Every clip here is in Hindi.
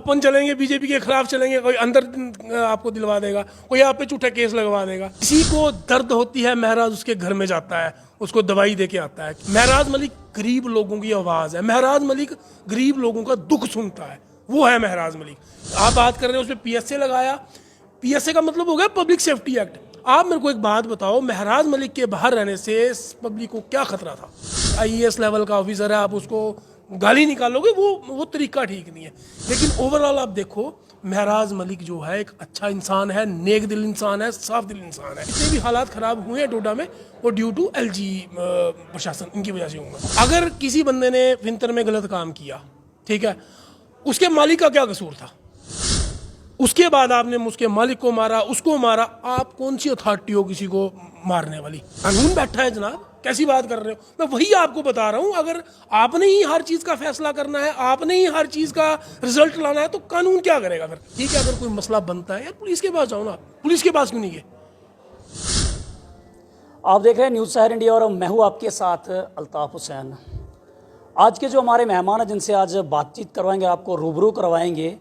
ओपन चलेंगे, बीजेपी के खिलाफ चलेंगे, कोई अंदर आपको दिलवा देगा, कोई आप पे झूठा केस लगवा देगा। किसी को दर्द होती है, महराज उसके घर में जाता है, उसको दवाई दे के आता है। महराज मलिक गरीब लोगों की आवाज़ है, महराज मलिक गरीब लोगों का दुख सुनता है, वो है महराज मलिक। आप बात कर रहे हैं उसमें पीएसए लगाया, पीएसए का मतलब हो गया पब्लिक सेफ्टी एक्ट। आप मेरे को एक बात बताओ, महराज मलिक के बाहर रहने से पब्लिक को क्या खतरा था? आईएएस लेवल का ऑफिसर है, आप उसको गाली निकालोगे, वो तरीका ठीक नहीं है। लेकिन ओवरऑल आप देखो, महराज मलिक जो है एक अच्छा इंसान है, नेक दिल इंसान है, साफ दिल इंसान है। जितने भी हालात खराब हुए हैं डोडा में, वो ड्यू टू एलजी प्रशासन, इनकी वजह से होंगे। अगर किसी बंदे ने विंटर में गलत काम किया, ठीक है, उसके मालिक का क्या कसूर था? उसके बाद आपने उसके मालिक को मारा, उसको मारा, आप कौन सी अथॉरिटी हो किसी को मारने वाली? कानून बैठा है जनाब, कैसी बात कर रहे हो? मैं वही आपको बता रहा हूं, अगर आपने ही हर चीज का फैसला करना है, आपने ही हर चीज का रिजल्ट लाना है, तो कानून क्या करेगा फिर? ठीक है, अगर कोई मसला बनता है यार, पुलिस के पास जाओ ना, पुलिस के पास क्यों नहीं गए? आप देख रहे हैं न्यूज़ शहर इंडिया और मैं हूं आपके साथ अल्ताफ हुसैन। आज के जो हमारे मेहमान हैं, जिनसे आज बातचीत करवाएंगे, आपको रूबरू करवाएंगे,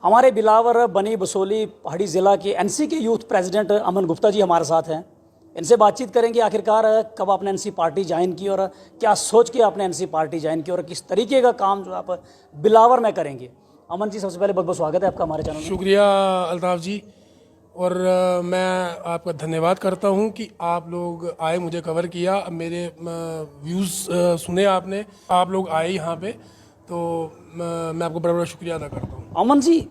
हमारे बिलावर बनी बसोली पहाड़ी ज़िला के एनसी के यूथ प्रेसिडेंट अमन गुप्ता जी हमारे साथ हैं। इनसे बातचीत करेंगे आखिरकार कब आपने एनसी पार्टी ज्वाइन की और क्या सोच के आपने एनसी पार्टी ज्वाइन की और किस तरीके का काम जो आप बिलावर में करेंगे। अमन जी, सबसे पहले बहुत बहुत स्वागत है आपका हमारे चैनल में। शुक्रिया अल्ताफ जी, और मैं आपका धन्यवाद करता हूं कि आप लोग आए, मुझे कवर किया, मेरे व्यूज़ सुने आपने, आप लोग आए यहाँ पे, तो मैं आपको बड़ा बड़ा शुक्रिया अदा करता हूँ। अमन जी,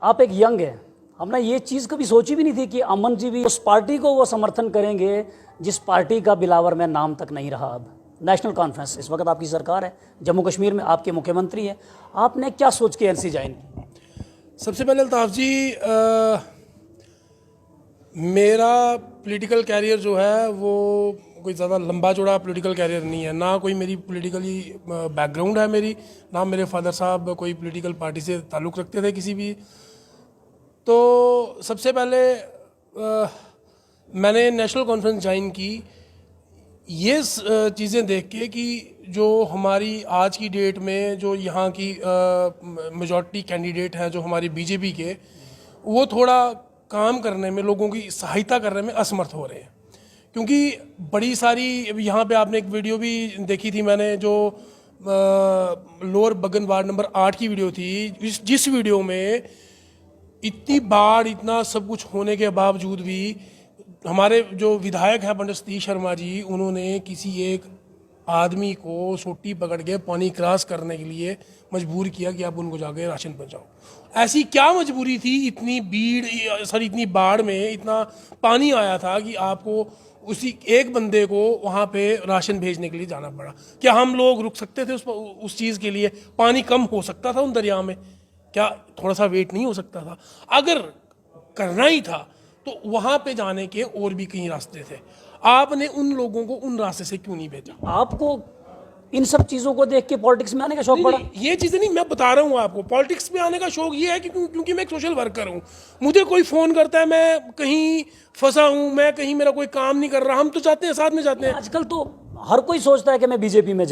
आप एक यंग हैं, हमने ये चीज़ कभी सोची भी नहीं थी कि अमन जी भी उस पार्टी को वो समर्थन करेंगे जिस पार्टी का बिलावर में नाम तक नहीं रहा। अब नेशनल कॉन्फ्रेंस, इस वक्त आपकी सरकार है, जम्मू कश्मीर में आपके मुख्यमंत्री हैं, आपने क्या सोच के एनसी ज्वाइन की? सबसे पहले अल्ताफ जी, मेरा पॉलिटिकल कैरियर जो है वो कोई ज़्यादा लंबा चौड़ा पॉलिटिकल कैरियर नहीं है, ना कोई मेरी पॉलिटिकली बैकग्राउंड है मेरी, ना मेरे फादर साहब कोई पॉलिटिकल पार्टी से ताल्लुक़ रखते थे किसी भी। तो सबसे पहले मैंने नेशनल कॉन्फ्रेंस ज्वाइन की ये चीज़ें देख के कि जो हमारी आज की डेट में जो यहाँ की मेजॉरिटी कैंडिडेट हैं जो हमारी बीजेपी के, वो थोड़ा काम करने में, लोगों की सहायता करने में असमर्थ हो रहे हैं। क्योंकि बड़ी सारी, यहाँ पे आपने एक वीडियो भी देखी थी मैंने, जो लोअर बगन वार्ड नंबर 8 की वीडियो थी, जिस वीडियो में इतनी बाढ़, इतना सब कुछ होने के बावजूद भी हमारे जो विधायक हैं पंडित सतीश शर्मा जी, उन्होंने किसी एक आदमी को सोटी पकड़ के पानी क्रॉस करने के लिए मजबूर किया कि आप उनको जाके राशन पहुंचाओ। ऐसी क्या मजबूरी थी? इतनी बाढ़ में इतना पानी आया था कि आपको उसी एक बंदे को वहाँ पे राशन भेजने के लिए जाना पड़ा। क्या हम लोग रुक सकते थे उस चीज़ के लिए? पानी कम हो सकता था उन दरिया में, क्या थोड़ा सा वेट नहीं हो सकता था? अगर करना ही था तो वहाँ पे जाने के और भी कई रास्ते थे, आपने उन लोगों को उन रास्ते से क्यों नहीं भेजा? आपको इन सब चीज़ों को देख के पॉलिटिक्स में आने का शौक पड़ा? ये चीज़ें नहीं, मैं बता रहा हूँ आपको, पॉलिटिक्स में आने का शौक ये है कि क्योंकि मैं एक सोशल वर्कर हूँ। मुझे कोई फ़ोन करता है, मैं कहीं फंसा हूँ, मैं कहीं मेरा कोई काम नहीं कर रहा, हम तो जाते हैं, साथ में जाते हैं। आजकल तो हर कोई सोचता है कि मैं बीजेपी में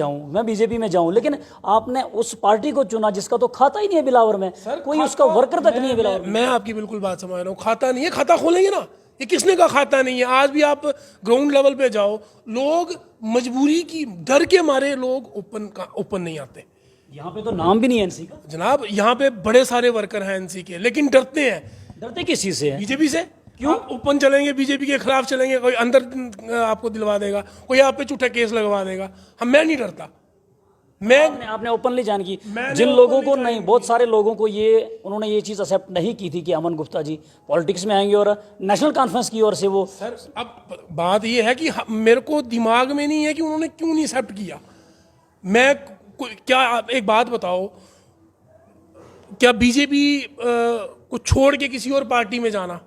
जाऊं, लेकिन आपने उस पार्टी को चुना जिसका तो खाता ही नहीं है बिलावर में, कोई उसका वर्कर तक नहीं है बिलावर में। मैं आपकी बिल्कुल बात समझ रहा हूँ, खाता नहीं है, खाता खोलेंगे ना, ये किसने कहा खाता नहीं है? आज भी आप ग्राउंड लेवल पे जाओ, लोग मजबूरी की डर के मारे लोग ओपन नहीं आते। यहाँ पे तो नाम भी नहीं है एनसी का जनाब, यहाँ पे बड़े सारे वर्कर हैं एनसी के, लेकिन डरते हैं। डरते किस चीज़ से हैं? बीजेपी से। क्यों? ओपन चलेंगे, बीजेपी के खिलाफ चलेंगे, कोई अंदर आपको दिलवा देगा, कोई आप पे झूठा केस लगवा देगा। मैं नहीं डरता। आपने ओपनली जान की, जिन लोगों को नहीं, बहुत सारे लोगों को उन्होंने ये चीज़ एक्सेप्ट नहीं की थी कि अमन गुप्ता जी पॉलिटिक्स में आएंगे और नेशनल कॉन्फ्रेंस की ओर से वो। सर, अब बात ये है कि मेरे को दिमाग में नहीं है कि उन्होंने क्यों नहीं एक्सेप्ट किया। क्या एक बात बताओ, क्या बीजेपी को छोड़ के किसी और पार्टी में जाना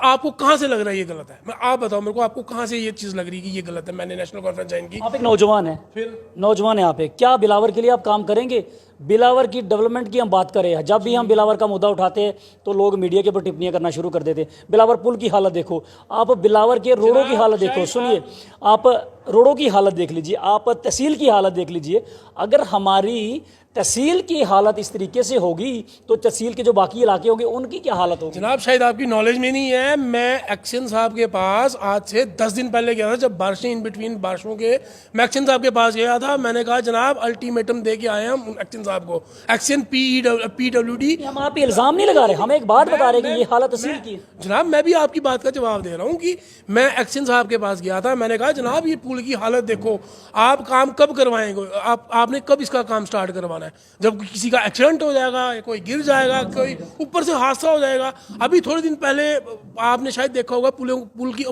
आपको कहाँ से लग रहा है ये गलत है? मैं आप बताओ मेरे को, आपको कहाँ से ये चीज़ लग रही है कि ये गलत है? मैंने नेशनल कॉन्फ्रेंस ज्वाइन की। आप एक नौजवान हैं, फिर नौजवान है आप, क्या बिलावर के लिए आप काम करेंगे? बिलावर की डेवलपमेंट की हम बात करें, जब भी हम बिलावर का मुद्दा उठाते हैं तो लोग मीडिया के ऊपर टिप्पणियां करना शुरू कर देते। बिलावर पुल की हालत देखो, आप बिलावर के रोडों की हालत देखो, सुनिए, आप रोडों की हालत देख लीजिए, आप तहसील की हालत देख लीजिए। अगर हमारी तहसील की हालत इस तरीके से होगी तो तहसील के जो बाकी इलाके होंगे उनकी क्या हालत होगी? जनाब शायद आपकी नॉलेज में नहीं है, मैं एक्शन साहब के पास आज से 10 दिन पहले गया था, जब बारिशें इन बिटवीन बारिशों के, मैं एक्शन साहब के पास गया था। मैंने कहा जनाब अल्टीमेटम दे के आए हम एक्शन साहब को, एक्शन PWD। हम आप पे इल्ज़ाम नहीं लगा रहे, हम एक बात बता रहे हैं कि ये हालत तहसील की है। जनाब मैं भी आपकी बात का जवाब दे रहा हूँ कि मैं एक्शन साहब के पास गया था। मैंने कहा जनाब ये पुल की हालत देखो, आप काम कब करवाएंगे, आपने कब इसका काम स्टार्ट करवाना है? जब किसी का एक्सीडेंट हो जाएगा, कोई गिर जाएगा, कोई ऊपर से हादसा हो जाएगा। अभी थोड़े दिन पहले आपने शायद देखा होगा पुल की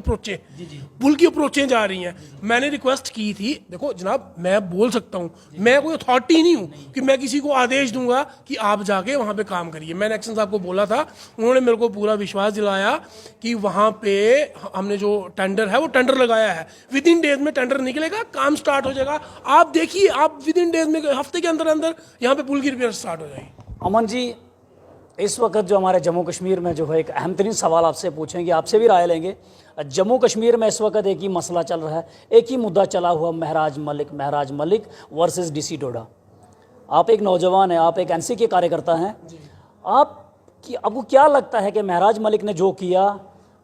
अप्रोचें जा रही हैं। मैंने रिक्वेस्ट की थी, देखो जनाब मैं बोल सकता हूँ, मैं कोई अथॉरिटी नहीं हूँ कि मैं किसी को आदेश दूंगा कि आप जाके वहाँ पे काम करिए। मैंने एक्शन साहब को बोला था, उन्होंने मेरे को पूरा विश्वास दिलाया कि वहाँ पे हमने जो टेंडर है वो टेंडर लगाया है, विद इन डेज में टेंडर निकलेगा, काम स्टार्ट हो जाएगा। आप देखिए, आप विद इन डेज में, हफ्ते के अंदर अंदर यहाँ पे पुल की रिपेयर स्टार्ट हो जाएगी। अमन जी, इस वक्त जो हमारे जम्मू कश्मीर में जो है एक अहम तरीन सवाल आपसे पूछेंगे, आपसे भी राय लेंगे। जम्मू कश्मीर में इस वक्त एक ही मसला चल रहा है, एक ही मुद्दा चला हुआ, महराज मलिक वर्सेस DC डोडा। आप एक नौजवान हैं, आप एक NC के कार्यकर्ता हैं, आपको क्या लगता है कि महराज मलिक ने जो किया,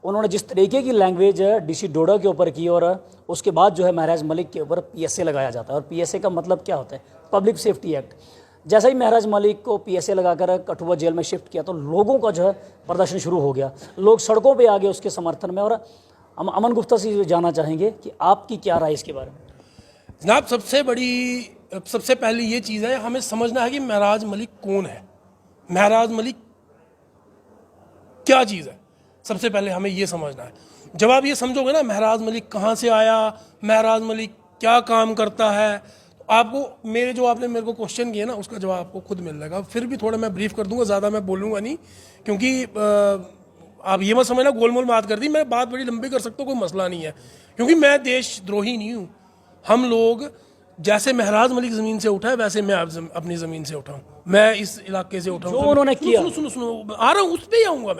उन्होंने जिस तरीके की लैंग्वेज DC डोडा के ऊपर की, और उसके बाद जो है महराज मलिक के ऊपर PSA लगाया जाता है, और PSA का मतलब क्या होता है? Public safety act. जैसा ही महराज मलिक को PSA लगाकर कठुआ जेल में शिफ्ट किया तो लोगों का जो है प्रदर्शन शुरू हो गया, लोग सड़कों पे आ गए उसके समर्थन में। और हम अमन गुप्ता से जानना चाहेंगे कि आपकी क्या राय इसके बारे में? जनाब सबसे पहली ये चीज़ है, हमें समझना है कि महराज मलिक कौन है, महराज मलिक क्या चीज़ है। सबसे पहले हमें ये समझना है। जब आप ये समझोगे ना महराज मलिक कहाँ से आया, महराज मलिक क्या काम करता है, आपको आपने मेरे को क्वेश्चन किए ना, उसका जवाब आपको खुद मिल जाएगा। फिर भी थोड़ा मैं ब्रीफ कर दूंगा, ज़्यादा मैं बोलूँगा नहीं, क्योंकि आप ये मत समझना गोलमोल बात कर दी। मैं बात बड़ी लंबी कर सकता हूँ, कोई मसला नहीं है, क्योंकि मैं देशद्रोही नहीं हूँ। हम लोग जैसे महराज मलिक ज़मीन से उठा है, वैसे मैं अपनी ज़मीन से उठाऊँ, मैं इस इलाके से उठाऊँ। जो उन्होंने किया, सुनो आ रहा हूँ, उस पर ही आऊँगा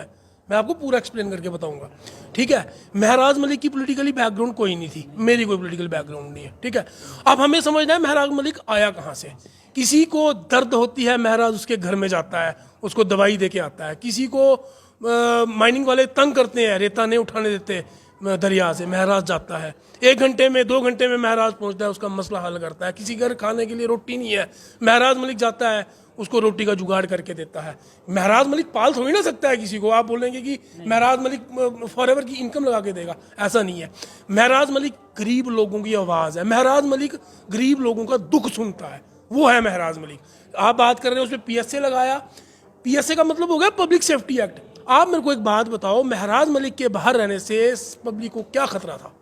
मैं आपको पूरा एक्सप्लेन करके बताऊंगा। ठीक है, महराज मलिक की पॉलिटिकली बैकग्राउंड कोई नहीं थी, मेरी कोई पॉलिटिकल बैकग्राउंड नहीं है। ठीक है, अब हमें समझना है महराज मलिक आया कहाँ से। किसी को दर्द होती है, महराज उसके घर में जाता है, उसको दवाई दे के आता है। किसी को माइनिंग वाले तंग करते हैं, रेता नहीं उठाने देते दरिया से, महराज जाता है। 1 घंटे में 2 घंटे में महराज पहुंचता है, उसका मसला हल करता है। किसी घर खाने के लिए रोटी नहीं है, महराज मलिक जाता है, उसको रोटी का जुगाड़ करके देता है। महराज मलिक पाल थोड़ी ना सकता है किसी को। आप बोलेंगे कि महराज मलिक फॉरएवर की इनकम लगा के देगा, ऐसा नहीं है। महराज मलिक गरीब लोगों की आवाज़ है, महराज मलिक गरीब लोगों का दुख सुनता है, वो है महराज मलिक। आप बात कर रहे हैं उस पर PSA लगाया, PSA का मतलब हो गया पब्लिक सेफ्टी एक्ट। आप मेरे को एक बात बताओ, महराज मलिक के बाहर रहने से पब्लिक को क्या खतरा था?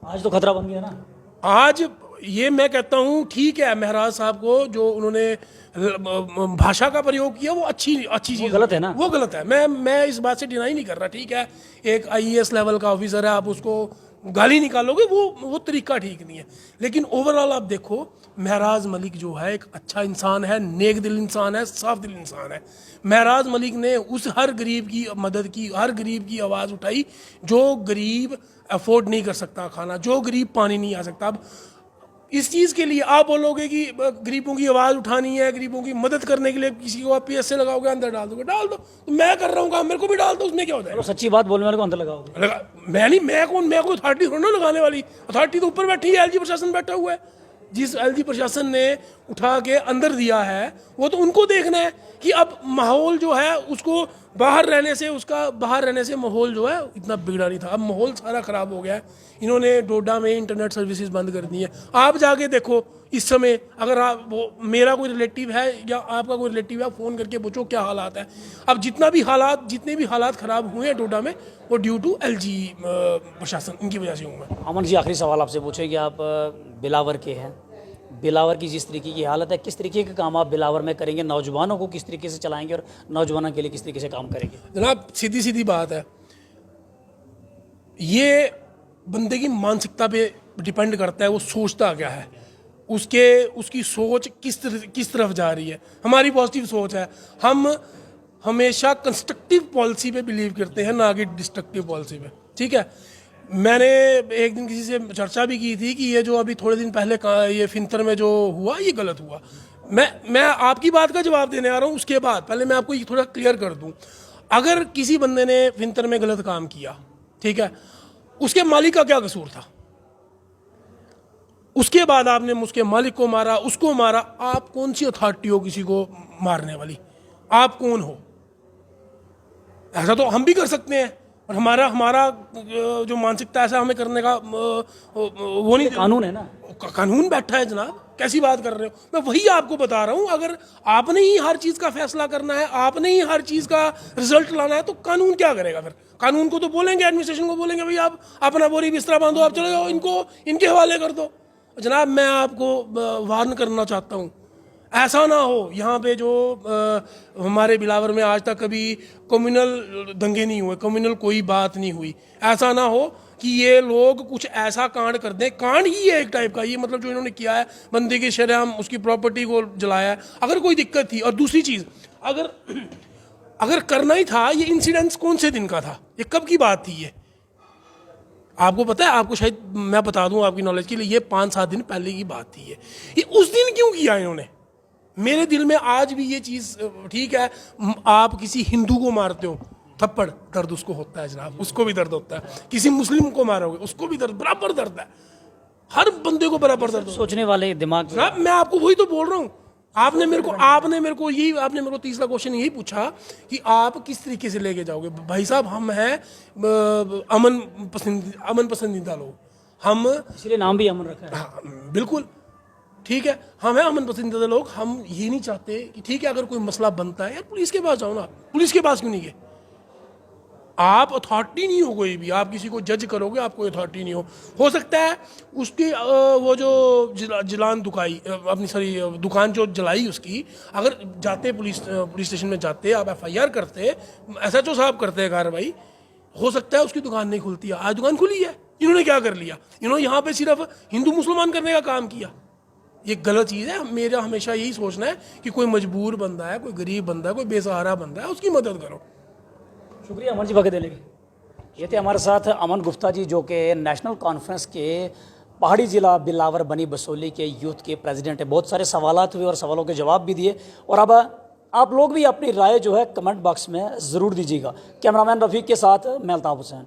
आज तो खतरा बन गया ना। आज ये मैं कहता हूँ ठीक है, महराज साहब को जो उन्होंने भाषा का प्रयोग किया वो अच्छी चीज़ गलत है ना, वो गलत है। मैं इस बात से डिनाई नहीं कर रहा। ठीक है, एक IAS लेवल का ऑफिसर है, आप उसको गाली निकालोगे, वो तरीका ठीक नहीं है। लेकिन ओवरऑल आप देखो, महराज मलिक जो है एक अच्छा इंसान है, नेक दिल इंसान है, साफ दिल इंसान है। महराज मलिक ने उस हर गरीब की मदद की, हर गरीब की आवाज़ उठाई जो गरीब अफोर्ड नहीं कर सकता खाना, जो गरीब पानी नहीं आ सकता। अब इस चीज़ के लिए आप बोलोगे कि गरीबों की आवाज़ उठानी है, गरीबों की मदद करने के लिए किसी को आप PSA लगाओगे, अंदर डाल दोगे, डाल दो। तो मैं कर रहा हूँ काम, मेरे को भी डाल दो, उसमें क्या होता है? सच्ची बात बोलने वाले को अंदर लगाओगे। मैं कोई अथॉरिटी थोड़ा ना लगाने वाली, अथॉरिटी तो ऊपर बैठी है, LG प्रशासन बैठा हुआ है। जिस LG प्रशासन ने उठा के अंदर दिया है, वो तो उनको देखना है कि अब माहौल जो है उसको बाहर रहने से माहौल जो है इतना बिगड़ा नहीं था, अब माहौल सारा ख़राब हो गया है। इन्होंने डोडा में इंटरनेट सर्विसेज बंद कर दी है। आप जाके देखो इस समय, अगर मेरा कोई रिलेटिव है या आपका कोई रिलेटिव है, फ़ोन करके पूछो क्या हालात है। अब जितने भी हालात ख़राब हुए हैं डोडा में, वो ड्यू टू LG प्रशासन, इनकी वजह से हुआ। अमन जी, आखिरी सवाल आपसे पूछे कि आप बिलावर के हैं, बिलावर की जिस तरीके की हालत है, किस तरीके के काम आप बिलावर में करेंगे, नौजवानों को किस तरीके से चलाएंगे और नौजवानों के लिए किस तरीके से काम करेंगे? जनाब सीधी बात है, ये बंदे की मानसिकता पे डिपेंड करता है, वो सोचता क्या है, उसकी सोच किस तरफ जा रही है। हमारी पॉजिटिव सोच है, हम हमेशा कंस्ट्रक्टिव पॉलिसी पे बिलीव करते हैं, ना कि डिस्ट्रक्टिव पॉलिसी पे। ठीक है, मैंने एक दिन किसी से चर्चा भी की थी कि ये जो अभी थोड़े दिन पहले ये फिंतर में जो हुआ, ये गलत हुआ। मैं आपकी बात का जवाब देने आ रहा हूँ। उसके बाद पहले मैं आपको ये थोड़ा क्लियर कर दूं, अगर किसी बंदे ने फिंतर में गलत काम किया, ठीक है, उसके मालिक का क्या कसूर था? उसके बाद आपने उसके मालिक को मारा, उसको मारा, आप कौन सी अथॉरिटी हो किसी को मारने वाली? आप कौन हो? ऐसा तो हम भी कर सकते हैं, और हमारा हमारा जो मानसिकता ऐसा हमें करने का वो नहीं, कानून है ना, कानून बैठा है जनाब, कैसी बात कर रहे हो? मैं वही आपको बता रहा हूं, अगर आपने ही हर चीज का फैसला करना है, आपने ही हर चीज का रिजल्ट लाना है, तो कानून क्या करेगा फिर? कानून को तो बोलेंगे, एडमिनिस्ट्रेशन को बोलेंगे भाई आप अपना बोरी बिस्तरा बांधो, आप चले जाओ, इनको इनके हवाले कर दो। जनाब मैं आपको वार्न करना चाहता हूँ, ऐसा ना हो यहाँ पे जो हमारे बिलावर में आज तक कभी कम्युनल दंगे नहीं हुए, कम्युनल कोई बात नहीं हुई, ऐसा ना हो कि ये लोग कुछ ऐसा कांड कर दें। कांड ही है एक टाइप का ये, मतलब जो इन्होंने किया है, बंदे की शरेआम उसकी प्रॉपर्टी को जलाया है। अगर कोई दिक्कत थी, और दूसरी चीज़, अगर करना ही था, ये इंसिडेंस कौन से दिन का था, ये कब की बात थी? ये आपको पता है? आपको शायद मैं बता दूं आपकी नॉलेज के लिए, ये 5-7 दिन पहले की बात थी। ये उस दिन क्यों किया इन्होंने? मेरे दिल में आज भी ये चीज़, ठीक है आप किसी हिंदू को मारते हो, थप्पड़, दर्द उसको होता है जनाब, उसको भी दर्द होता है। किसी मुस्लिम को मारोगे, उसको भी दर्द, बराबर दर्द है, हर बंदे को बराबर दर्द। सोचने वाले दिमाग जनाब मैं आपको वही तो बोल रहा हूँ। आपने मेरे को तीसरा क्वेश्चन यही पूछा कि आप किस तरीके से लेके जाओगे। भाई साहब हम हैं अमन पसंदीदा लोग, हम इसलिए नाम भी अमन रखा है। हाँ, बिल्कुल ठीक है, हम हैं अमन पसंदीदा लोग। हम ये नहीं चाहते कि ठीक है अगर कोई मसला बनता है यार पुलिस के पास जाओ ना, पुलिस के पास क्यों नहीं गए? आप अथॉरिटी नहीं हो कोई भी, आप किसी को जज करोगे, आप कोई अथॉरिटी नहीं हो सकता है उसकी वो जो जलान दुकाई अपनी सारी दुकान जो जलाई उसकी, अगर जाते पुलिस स्टेशन में जाते, आप FIR करते, SHO साहब करते हैं कार्रवाई, हो सकता है उसकी दुकान नहीं खुलती है। आज दुकान खुली है, इन्होंने क्या कर लिया? इन्होंने यहाँ पे सिर्फ हिंदू मुसलमान करने का काम किया। ये गलत चीज़ है। मेरा हमेशा यही सोचना है कि कोई मजबूर बंदा है, कोई गरीब बंदा है, कोई बेसहारा बंदा है, उसकी मदद करो। शुक्रिया अमन जी वक्त देने के। ये थे हमारे साथ अमन गुप्ता जी, जो कि नेशनल कॉन्फ्रेंस के पहाड़ी ज़िला बिलावर बनी बसोली के यूथ के प्रेसिडेंट है। बहुत सारे सवालात हुए और सवालों के जवाब भी दिए, और अब आप लोग भी अपनी राय जो है कमेंट बॉक्स में ज़रूर दीजिएगा। कैमरामैन रफ़ीक के साथ मैं अल्ताफ़ हुसैन।